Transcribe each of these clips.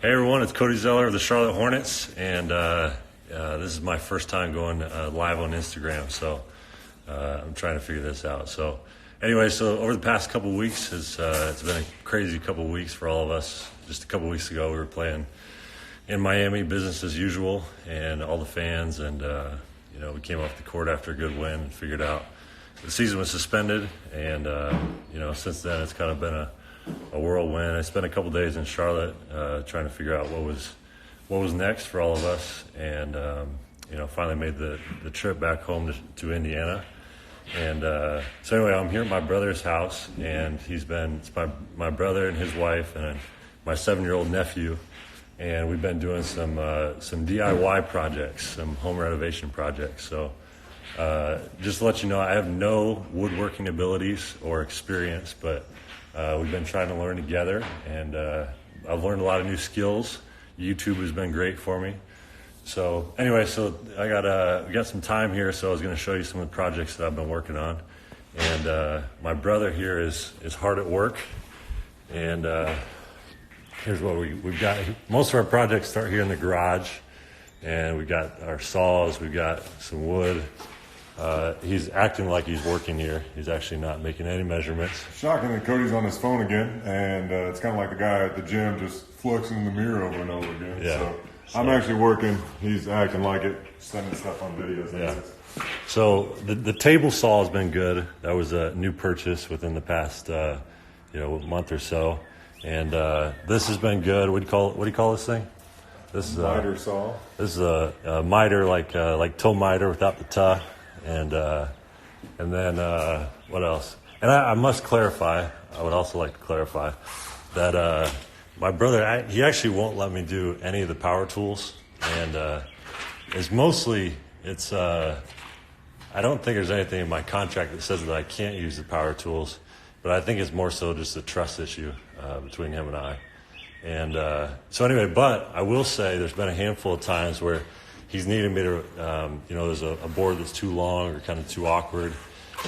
Hey everyone, it's Cody Zeller of the Charlotte Hornets, and this is my first time going live on Instagram, so I'm trying to figure this out. So anyway, so over the past couple weeks, it's been a crazy couple weeks for all of us. Just a couple weeks ago, we were playing in Miami, business as usual, and all the fans, and we came off the court after a good win and figured out the season was suspended, and since then it's kind of been a whirlwind. I spent a couple days in Charlotte trying to figure out what was next for all of us, and finally made the trip back home to Indiana. And so anyway, I'm here at my brother's house, and it's my brother and his wife and my 7-year-old nephew, and we've been doing some DIY projects, some home renovation projects. So just to let you know, I have no woodworking abilities or experience, but we've been trying to learn together, and I've learned a lot of new skills. YouTube has been great for me. So anyway, we got some time here, so I was going to show you some of the projects that I've been working on. And my brother here is hard at work, and here's what we've got. Most of our projects start here in the garage, and we've got our saws, we've got some wood. He's acting like he's working here. He's actually not making any measurements. Shocking that Cody's on his phone again, and it's kind of like the guy at the gym just flexing in the mirror over and over again. Yeah. So I'm actually working. He's acting like it, sending stuff on videos. Yeah. So the table saw has been good. That was a new purchase within the past month or so, and this has been good. What do you call this thing? This is miter saw. This is a miter like toe miter without the tuh. And then what else? And I must clarify, I would also like to clarify that my brother, he actually won't let me do any of the power tools. And I don't think there's anything in my contract that says that I can't use the power tools, but I think it's more so just a trust issue between him and I. And so anyway, but I will say there's been a handful of times where he's needed me to, there's a board that's too long or kind of too awkward,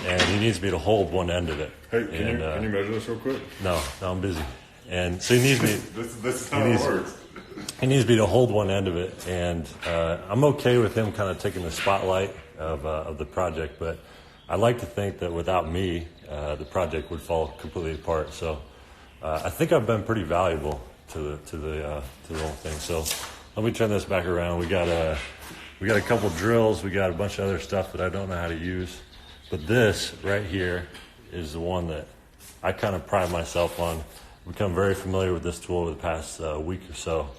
and he needs me to hold one end of it. Hey, can you measure this real quick? No, I'm busy. And so he needs me. this is how it works. He needs me to hold one end of it, and I'm okay with him kind of taking the spotlight of the project, but I like to think that without me, the project would fall completely apart. So I think I've been pretty valuable to the whole thing. So let me turn this back around. We got a couple drills. We got a bunch of other stuff that I don't know how to use. But this right here is the one that I kind of pride myself on. I've become very familiar with this tool over the past week or so.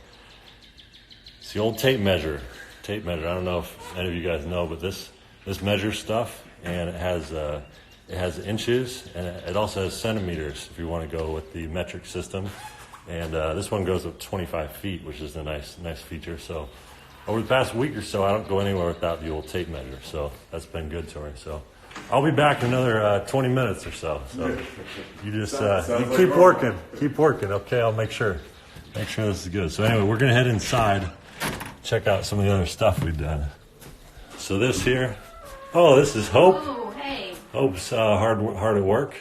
It's the old tape measure. I don't know if any of you guys know, but this measures stuff, and it has inches, and it also has centimeters if you want to go with the metric system. And this one goes up 25 feet, which is a nice feature. So over the past week or so, I don't go anywhere without the old tape measure. So that's been good to me. So I'll be back in another 20 minutes or so. So you just keep working. Okay, I'll make sure this is good. So anyway, we're going to head inside, check out some of the other stuff we've done. So this here, this is Hope. Oh, hey. Hope's hard at work.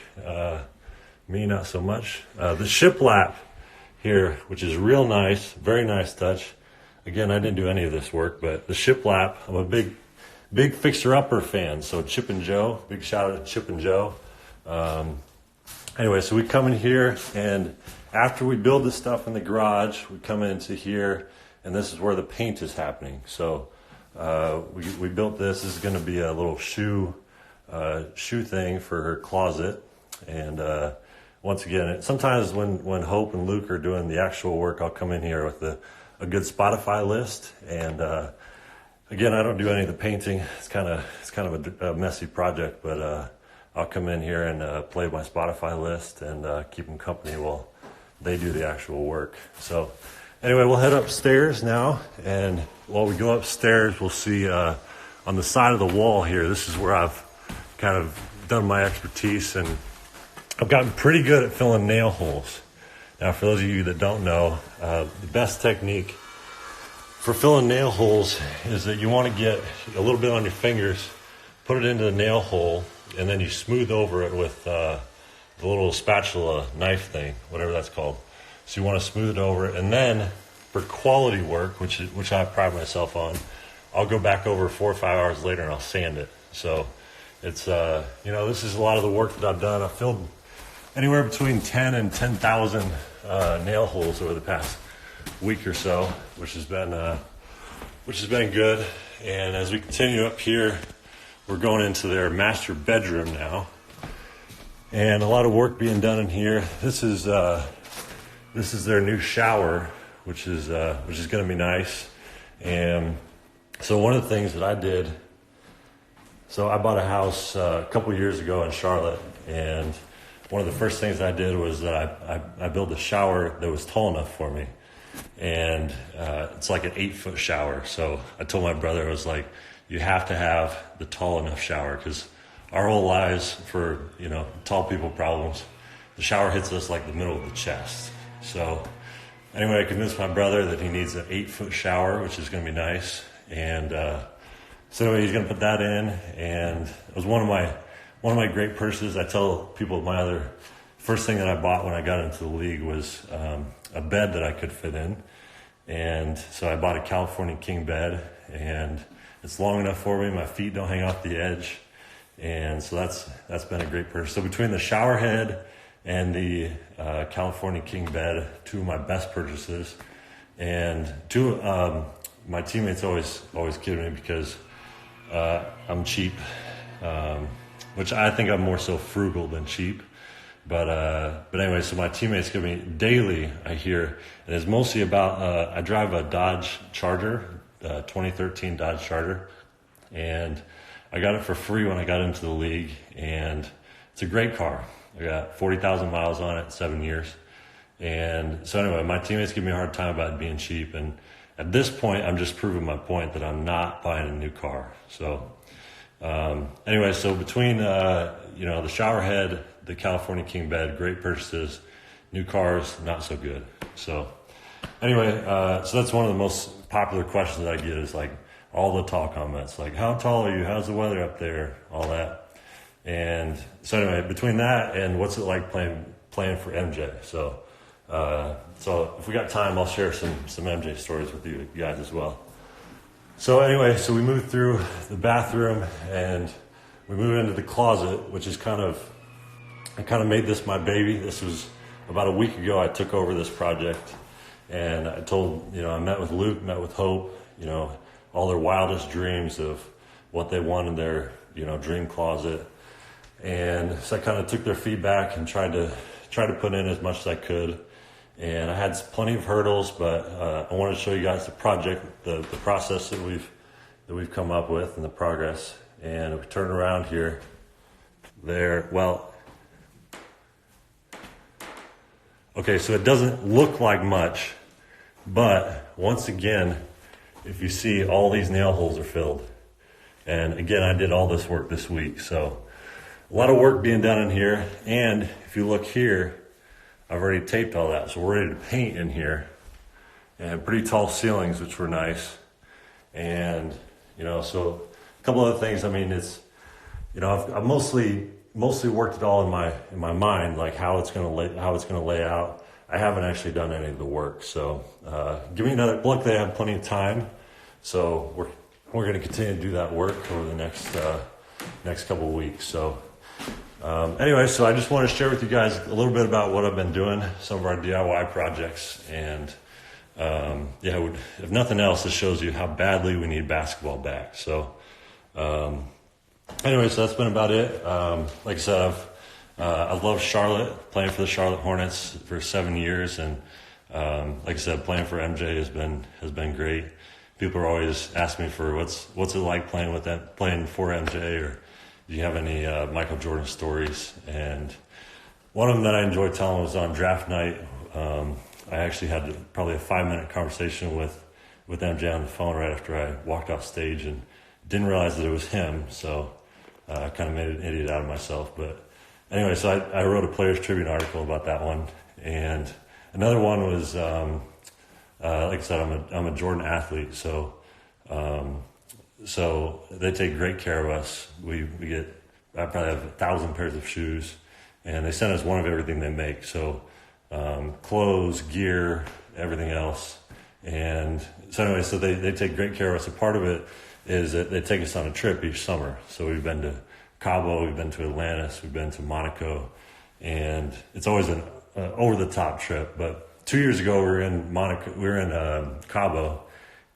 Me, not so much. The shiplap here, which is real nice, very nice touch. Again, I didn't do any of this work, but the shiplap, I'm a big fixer-upper fan. So Chip and Joe, big shout out to Chip and Joe. Anyway, so we come in here, and after we build this stuff in the garage, we come into here, and this is where the paint is happening. So we built this. This is going to be a little shoe thing for her closet, and once again, sometimes when Hope and Luke are doing the actual work, I'll come in here with a good Spotify list. And again, I don't do any of the painting. It's kind of a messy project, but I'll come in here and play my Spotify list and keep them company while they do the actual work. So anyway, we'll head upstairs now, and while we go upstairs, we'll see on the side of the wall here. This is where I've kind of done my expertise, and I've gotten pretty good at filling nail holes. Now, for those of you that don't know, the best technique for filling nail holes is that you want to get a little bit on your fingers, put it into the nail hole, and then you smooth over it with the little spatula knife thing, whatever that's called. So you want to smooth it over, and then for quality work, which I pride myself on, I'll go back over 4 or 5 hours later and I'll sand it. So it's this is a lot of the work that I've done. I've filled anywhere between 10 and 10,000 nail holes over the past week or so, which has been good. And as we continue up here, we're going into their master bedroom now, and a lot of work being done in here. This is their new shower, which is going to be nice. And so one of the things that I did, so I bought a house a couple years ago in Charlotte, and one of the first things I did was that I built a shower that was tall enough for me. And it's like an 8-foot shower. So I told my brother, I was like, you have to have the tall enough shower, because our whole lives for, tall people problems, the shower hits us like the middle of the chest. So anyway, I convinced my brother that he needs an 8-foot shower, which is going to be nice. And so anyway, he's going to put that in. And it was one of my great purchases. I tell people first thing that I bought when I got into the league was a bed that I could fit in. And so I bought a California king bed, and it's long enough for me. My feet don't hang off the edge. And so that's been a great purchase. So between the shower head and the California king bed, two of my best purchases. And my teammates always kid me because I'm cheap, which I think I'm more so frugal than cheap. But anyway, so my teammates give me daily, I hear, and it's mostly about, I drive a Dodge Charger, 2013 Dodge Charger, and I got it for free when I got into the league, and it's a great car. I got 40,000 miles on it, 7 years. And so anyway, my teammates give me a hard time about it being cheap, and at this point, I'm just proving my point that I'm not buying a new car. So anyway, so between, the shower head, the California king bed, great purchases. New cars, not so good. So anyway, so that's one of the most popular questions that I get is like all the tall comments, like how tall are you? How's the weather up there? All that. And so anyway, between that and what's it like playing for MJ? So if we got time, I'll share some MJ stories with you guys as well. So anyway, so we moved through the bathroom and we moved into the closet, which is I kind of made this my baby. This was about a week ago. I took over this project, and I told, I met with Luke, met with Hope, all their wildest dreams of what they want in their, dream closet. And so I kind of took their feedback and tried to put in as much as I could. And I had plenty of hurdles, but I wanted to show you guys the project, the process that we've come up with and the progress. And if we turn around here, okay, so it doesn't look like much, but once again, if you see, all these nail holes are filled. And again, I did all this work this week. So a lot of work being done in here. And if you look here, I've already taped all that. So we're ready to paint in here, and pretty tall ceilings, which were nice. And, so a couple other things. I mean, it's, I've mostly worked it all in my mind, like how it's going to lay out. I haven't actually done any of the work. So, give me another look. They have plenty of time. So we're going to continue to do that work over the next couple of weeks. So, anyway, so I just want to share with you guys a little bit about what I've been doing, some of our DIY projects. And, if nothing else, this shows you how badly we need basketball back. So, anyway, so that's been about it. Like I said, I've loved Charlotte, playing for the Charlotte Hornets for 7 years, and like I said, playing for MJ has been great. People are always asking me for what's it like playing for MJ, or do you have any Michael Jordan stories? And one of them that I enjoyed telling was on draft night. I actually had probably a 5-minute conversation with MJ on the phone right after I walked off stage, and didn't realize that it was him. So I kind of made an idiot out of myself. But anyway, so I wrote a Players Tribune article about that one. And another one was, like I said, I'm a Jordan athlete. So they take great care of us. I probably have 1,000 pairs of shoes, and they send us one of everything they make. So clothes, gear, everything else. And so anyway, so they take great care of us. A part of it is that they take us on a trip each summer. So we've been to Cabo, we've been to Atlantis, we've been to Monaco, and it's always an over the top trip. But 2 years ago we were in Monaco, we were in Cabo,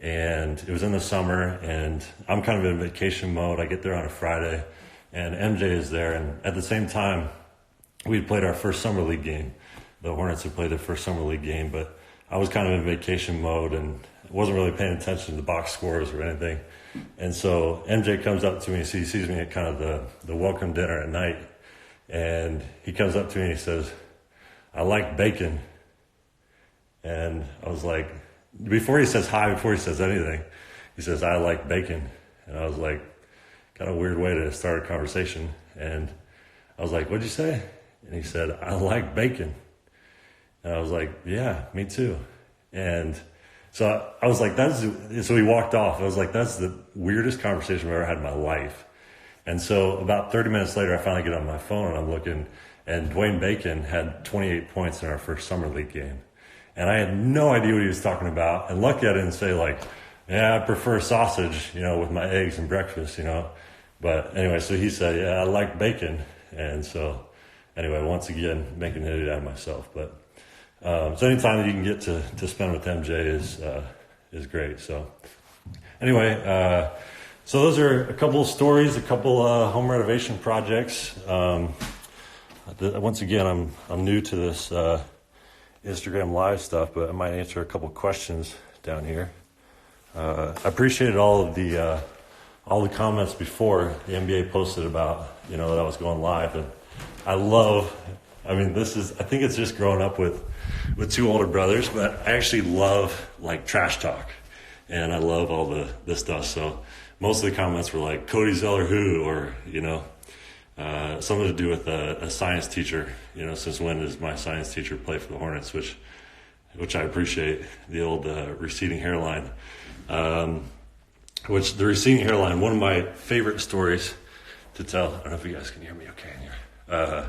and it was in the summer, and I'm kind of in vacation mode. I get there on a Friday, and MJ is there, and at the same time, we played our first summer league game. The Hornets had played their first summer league game, but I was kind of in vacation mode and wasn't really paying attention to the box scores or anything. And so MJ comes up to me, so he sees me at kind of the welcome dinner at night, and he comes up to me and he says, "I like bacon." And I was like, before he says hi, before he says anything, he says, "I like bacon." And I was like, kind of weird way to start a conversation. And I was like, "What'd you say?" And he said, "I like bacon." And I was like, "Yeah, me too." And so I was like, so he walked off. I was like, that's the weirdest conversation I've ever had in my life. And so about 30 minutes later, I finally get on my phone and I'm looking, and Dwayne Bacon had 28 points in our first summer league game. And I had no idea what he was talking about. And lucky I didn't say like, "Yeah, I prefer sausage, with my eggs and breakfast, But anyway, so he said, "Yeah, I like bacon." And so anyway, once again, making an idiot out of myself. But so anytime that you can get to spend with MJ is great. So anyway, so those are a couple of stories, a couple home renovation projects. Once again, I'm new to this Instagram live stuff, but I might answer a couple of questions down here. I appreciated all the comments before the NBA posted about that I was going live, and I think it's just growing up with two older brothers, but I actually love like trash talk, and I love all the stuff. So most of the comments were like, "Cody Zeller who?" or something to do with a science teacher. Since when does my science teacher play for the Hornets? Which I appreciate, the old receding hairline. Which the receding hairline, one of my favorite stories to tell. I don't know if you guys can hear me okay in here.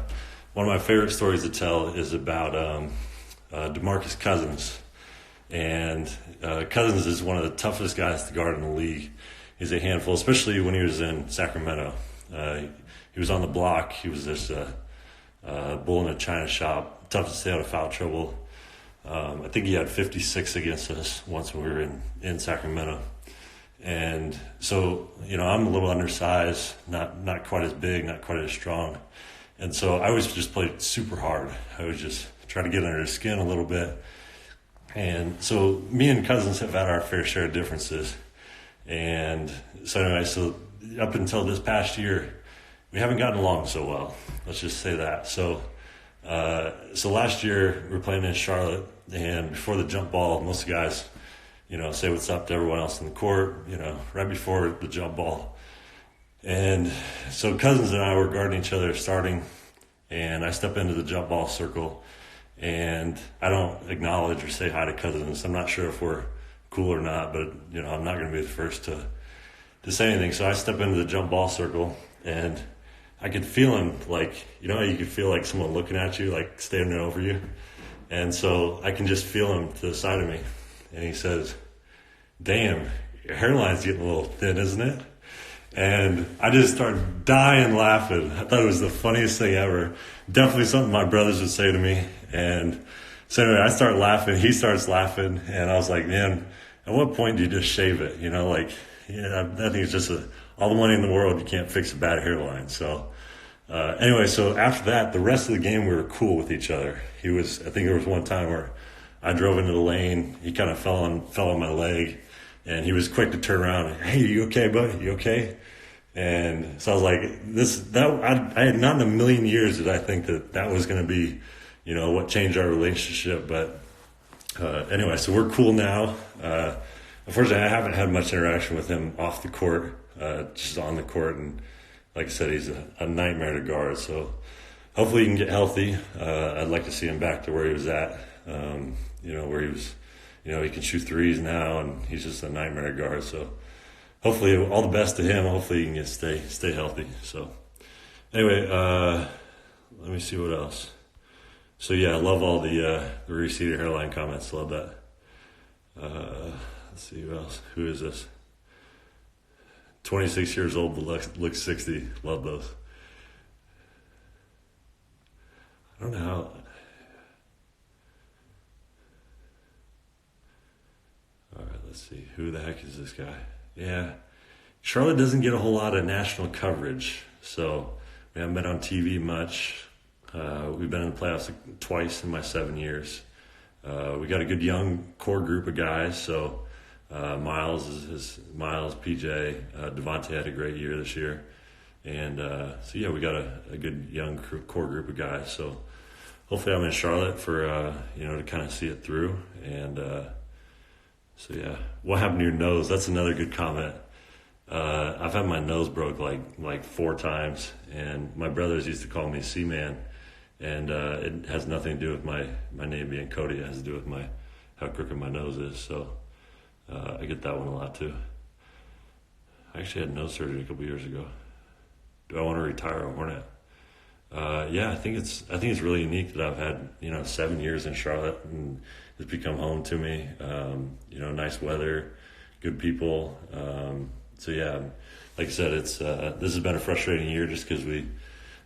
One of my favorite stories to tell is about DeMarcus Cousins. And Cousins is one of the toughest guys to guard in the league. He's a handful, especially when he was in Sacramento. He was on the block. He was this bull in a china shop, tough to stay out of foul trouble. I think he had 56 against us once when we were in Sacramento. And so, I'm a little undersized, not quite as big, not quite as strong. And so I always just played super hard. I was just trying to get under his skin a little bit. And so me and Cousins have had our fair share of differences. And so anyway, so up until this past year, we haven't gotten along so well. Let's just say that. So last year we were playing in Charlotte, and before the jump ball, most of the guys, say what's up to everyone else in the court, right before the jump ball. And so Cousins and I were guarding each other starting, and I step into the jump ball circle, and I don't acknowledge or say hi to Cousins. I'm not sure if we're cool or not, but I'm not going to be the first to say anything. So I step into the jump ball circle, and I could feel him, like, you could feel like someone looking at you, like standing over you. And so I can just feel him to the side of me. And he says, "Damn, your hairline's getting a little thin, isn't it?" And I just started dying laughing. I thought it was the funniest thing ever. Definitely something my brothers would say to me. And so anyway, I start laughing. He starts laughing. And I was like, man, at what point do you just shave it? I think it's just all the money in the world, you can't fix a bad hairline. So anyway, so after that, the rest of the game, we were cool with each other. I think there was one time where I drove into the lane. He kind of fell on my leg, and he was quick to turn around. "Hey, you okay, buddy? You okay?" And so I was like, I had not in a million years did I think that was going to be, what changed our relationship. But anyway, so we're cool now. Unfortunately, I haven't had much interaction with him off the court, just on the court. And like I said, he's a nightmare to guard. So hopefully he can get healthy. I'd like to see him back to where he was at, where he was, he can shoot threes now, and he's just a nightmare to guard. So hopefully all the best to him. Hopefully he can stay healthy. So anyway, let me see what else. So yeah, I love all the receded hairline comments. Love that. Let's see who else. Who is this? 26 years old, but looks 60. Love those. I don't know how. All right, let's see. Who the heck is this guy? Yeah. Charlotte doesn't get a whole lot of national coverage, so we haven't been on TV much. We've been in the playoffs twice in my 7 years. We got a good young core group of guys, so Miles, PJ, Devontae had a great year this year. And so, yeah, we got a good young core group of guys. So hopefully I'm in Charlotte for, to kind of see it through. And so, yeah. What happened to your nose? That's another good comment. I've had my nose broke like 4 times, and my brothers used to call me C-Man. And it has nothing to do with my name being Cody. It has to do with how crooked my nose is. So I get that one a lot too. I actually had nose surgery a couple years ago. Do I want to retire a Hornet? Yeah, I think it's really unique that I've had 7 years in Charlotte, and it's become home to me. Nice weather, good people. So yeah, like I said, it's this has been a frustrating year just because we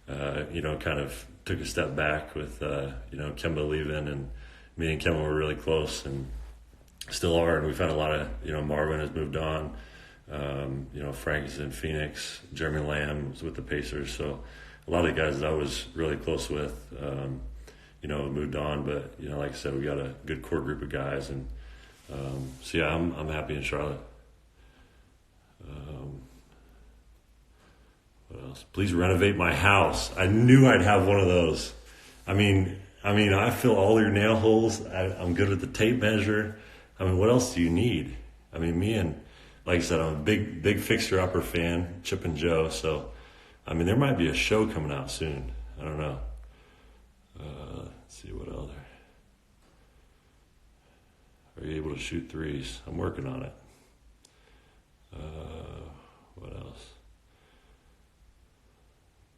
kind of took a step back with Kemba leaving, and me and Kemba were really close and still are, and we've had a lot of Marvin has moved on. Frank is in Phoenix. Jeremy Lamb is with the Pacers. So a lot of the guys that I was really close with, moved on. But like I said, we got a good core group of guys, and so yeah, I'm happy in Charlotte. What else? Please renovate my house. I knew I'd have one of those. I mean, I fill all your nail holes. I'm good with the tape measure. I mean, what else do you need? I mean, like I said, I'm a big Fixer Upper fan, Chip and Joe. So, I mean, there might be a show coming out soon. I don't know. Let's see what else. Are you able to shoot threes? I'm working on it. What else?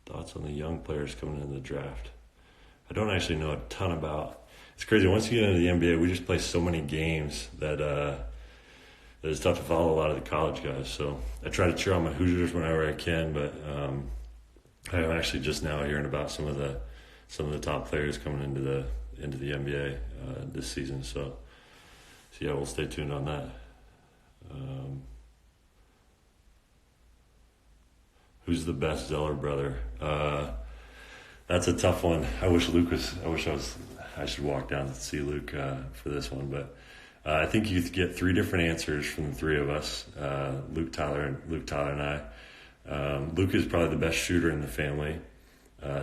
Thoughts on the young players coming into the draft? I don't actually know a ton about. It's crazy. Once you get into the NBA, we just play so many games that it's tough to follow a lot of the college guys. So I try to cheer on my Hoosiers whenever I can, but I'm actually just now hearing about some of the top players coming into the NBA this season. So yeah, we'll stay tuned on that. Who's the best Zeller brother? That's a tough one. I should walk down and see Luke for this one, but I think you could get 3 different answers from the 3 of us, Luke, Tyler, and I. Luke is probably the best shooter in the family.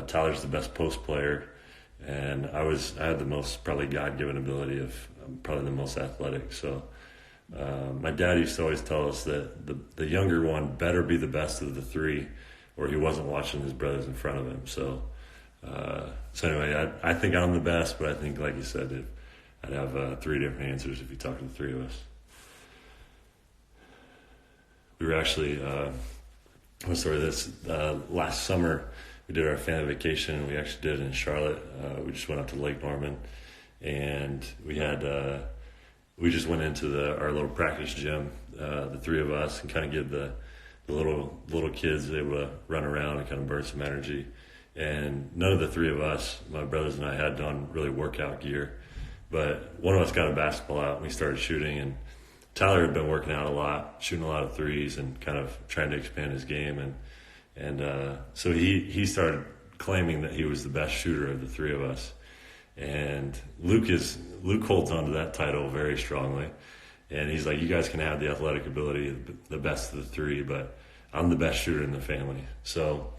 Tyler's the best post player, and I had the most probably God-given ability of probably the most athletic. So my dad used to always tell us that the younger one better be the best of the 3, or he wasn't watching his brothers in front of him. So anyway, I think I'm the best, but I think, like you said, I'd have 3 different answers if you talk to the 3 of us. We were actually, last summer we did our family vacation, and we actually did it in Charlotte. We just went out to Lake Norman, and we just went into our little practice gym, the 3 of us, and kind of give the little kids able to run around and kind of burn some energy. And none of the 3 of us, my brothers and I, had done really workout gear, but one of us got a basketball out and we started shooting. And Tyler had been working out a lot, shooting a lot of threes, and kind of trying to expand his game. And so he started claiming that he was the best shooter of the 3 of us. And Luke holds on to that title very strongly. And he's like, you guys can have the athletic ability, the best of the 3, but I'm the best shooter in the family. So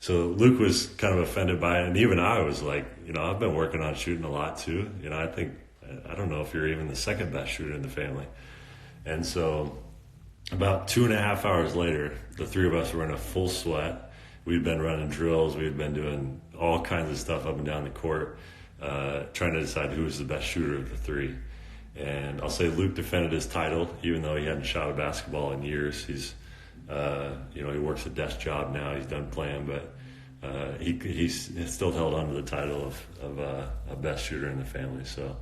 Luke was kind of offended by it. And even I was like, I've been working on shooting a lot too. I don't know if you're even the second best shooter in the family. And so about 2.5 hours later, the 3 of us were in a full sweat. We'd been running drills. We'd been doing all kinds of stuff up and down the court, trying to decide who was the best shooter of the 3. And I'll say Luke defended his title, even though he hadn't shot a basketball in years. He's, he works a desk job now. He's done playing, but he's still held on to the title of best shooter in the family. So,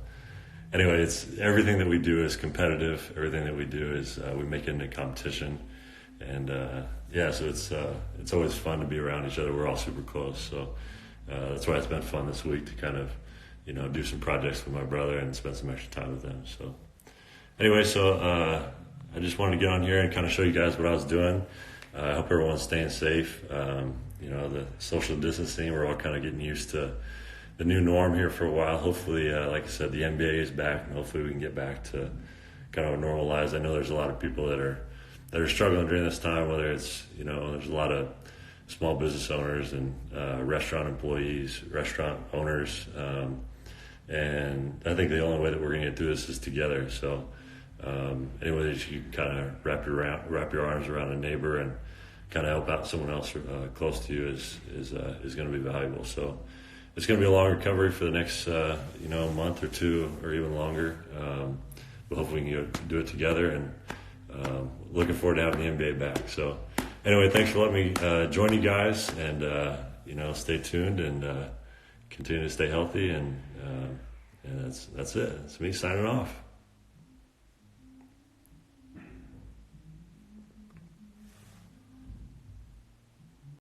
anyway, it's everything that we do is competitive. Everything that we do is we make it into competition, and so it's always fun to be around each other. We're all super close, so that's why it's been fun this week to kind of do some projects with my brother and spend some extra time with them. So anyway, I just wanted to get on here and kind of show you guys what I was doing. I hope everyone's staying safe. The social distancing, we're all kind of getting used to the new norm here for a while. Hopefully, like I said, the NBA is back, and hopefully we can get back to kind of a normal lives. I know there's a lot of people that are struggling during this time, whether it's, there's a lot of small business owners and restaurant employees, restaurant owners. And I think the only way that we're going to get through this is together. So anyway, you can kind of wrap your arms around a neighbor and kind of help out someone else close to you is going to be valuable. So it's going to be a long recovery for the next month or two or even longer. But hopefully we can do it together, and looking forward to having the NBA back. So anyway, thanks for letting me join you guys, and stay tuned and continue to stay healthy, and that's it. It's me signing off.